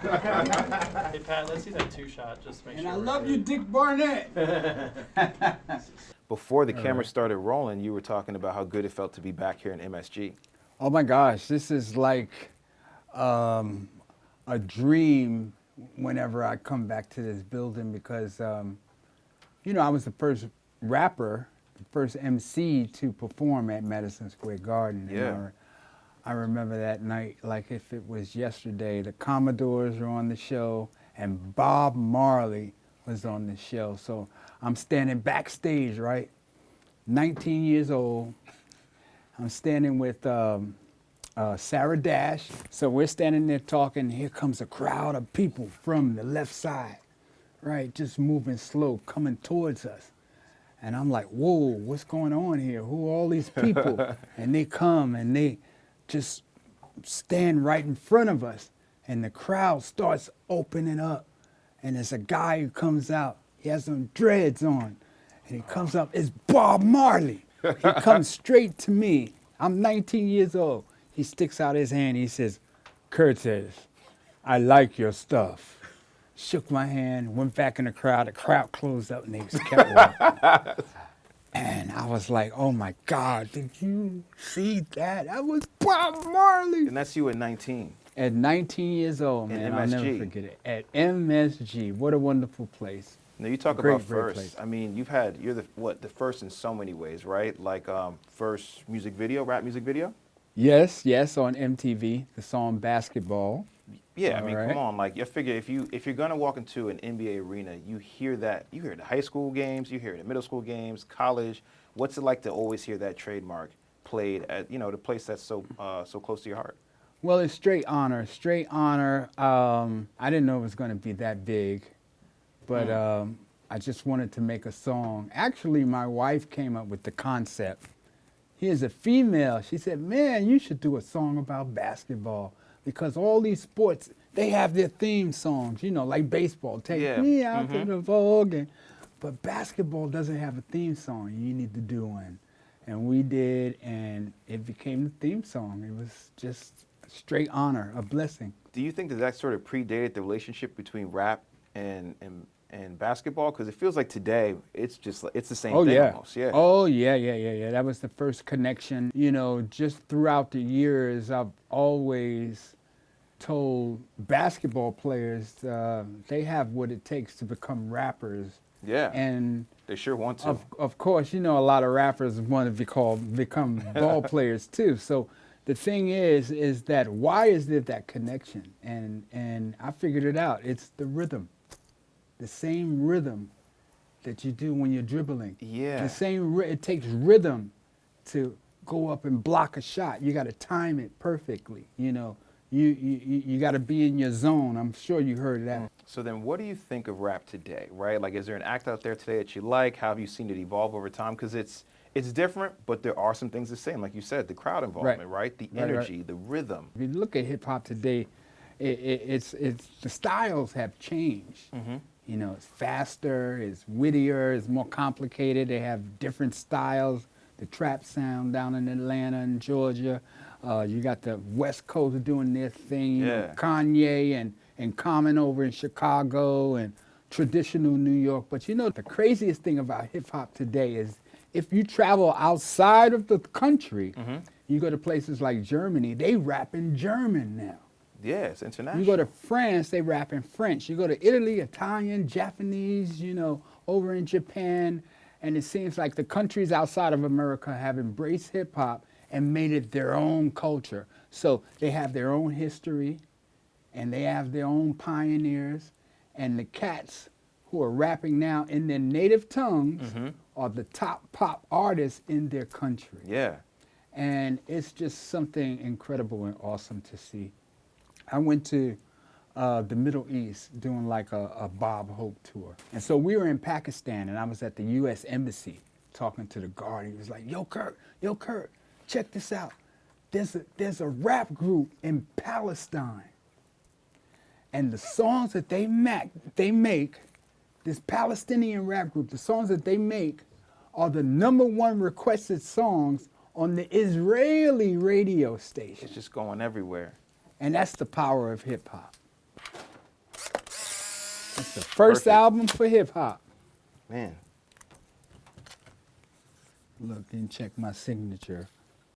Hey Pat, let's see that 2-shot just to make And sure. I we're love good. you, Dick Barnett. Before the camera started rolling, you were talking about how good it felt to be back here in MSG. Oh my gosh, this is like a dream whenever I come back to this building because, you know, I was the first rapper, the first MC to perform at Madison Square Garden. Yeah. And I remember that night like if it was yesterday. The Commodores were on the show and Bob Marley was on the show. So I'm standing backstage, right? 19 years old. I'm standing with Sarah Dash. So we're standing there talking. Here comes a crowd of people from the left side, right? Just moving slow, coming towards us. And I'm like, whoa, what's going on here? Who are all these people? And they come and they just stand right in front of us. And the crowd starts opening up. And there's a guy who comes out. He has some dreads on. And he comes up, it's Bob Marley. He comes straight to me. I'm 19 years old. He sticks out his hand. He says, Kurtis, I like your stuff. Shook my hand, went back in the crowd closed up and they just kept walking. And I was like, oh my God, did you see that? That was Bob Marley. And that's you at 19. At 19 years old, In man, I'll never MSG. forget it. At MSG, what a wonderful place. Now you talk Great, about great first. place. I mean, you're the first in so many ways, right? Like first music video, rap music video. Yes, on MTV, the song Basketball. Yeah, I mean, All right. come on. Like, I figure if you're gonna walk into an NBA arena, you hear it at high school games, you hear it at middle school games, college. What's it like to always hear that trademark played at the place that's so close to your heart? Well, it's straight honor. I didn't know it was going to be that big, but I just wanted to make a song. Actually, my wife came up with the concept. Here's a female. She said, man, you should do a song about basketball because all these sports, they have their theme songs, you know, like baseball. Take me out to the Vogue. But basketball doesn't have a theme song. You need to do one. And we did, and it became the theme song. It was just straight honor, a blessing. Do you think that sort of predated the relationship between rap and basketball? Because it feels like today it's the same thing almost. Yeah. Oh, yeah. That was the first connection. You know, just throughout the years, I've always told basketball players they have what it takes to become rappers. Yeah. And they sure want to. Of course, you know, a lot of rappers want to become ball players too. So the thing is that why is there that connection? And I figured it out. It's the rhythm. The same rhythm that you do when you're dribbling. Yeah. It takes rhythm to go up and block a shot. You got to time it perfectly. You know, you got to be in your zone. I'm sure you heard that. So then what do you think of rap today, right? Like, is there an act out there today that you like? How have you seen it evolve over time? Because it's different, but there are some things the same. Like you said, the crowd involvement, right? The energy, the rhythm. If you look at hip hop today, it's the styles have changed. Mm-hmm. You know, it's faster, it's wittier, it's more complicated. They have different styles. The trap sound down in Atlanta and Georgia. You got the West Coast doing their thing. You know, Kanye and Common over in Chicago and traditional New York. But you know, the craziest thing about hip hop today is if you travel outside of the country, you go to places like Germany, they rap in German now. Yeah, it's international. You go to France, they rap in French. You go to Italy, Italian, Japanese, you know, over in Japan. And it seems like the countries outside of America have embraced hip hop and made it their own culture. So they have their own history and they have their own pioneers. And the cats who are rapping now in their native tongues are the top pop artists in their country. Yeah. And it's just something incredible and awesome to see. I went to the Middle East doing like a Bob Hope tour. And so we were in Pakistan and I was at the U.S. Embassy talking to the guard. He was like, yo, Kurt, check this out. There's a rap group in Palestine. And the songs that they make, this Palestinian rap group, the songs that they make are the #1 requested songs on the Israeli radio station. It's just going everywhere. And that's the power of hip hop. It's the first Perfect. album for hip hop. Man. Look and check my signature.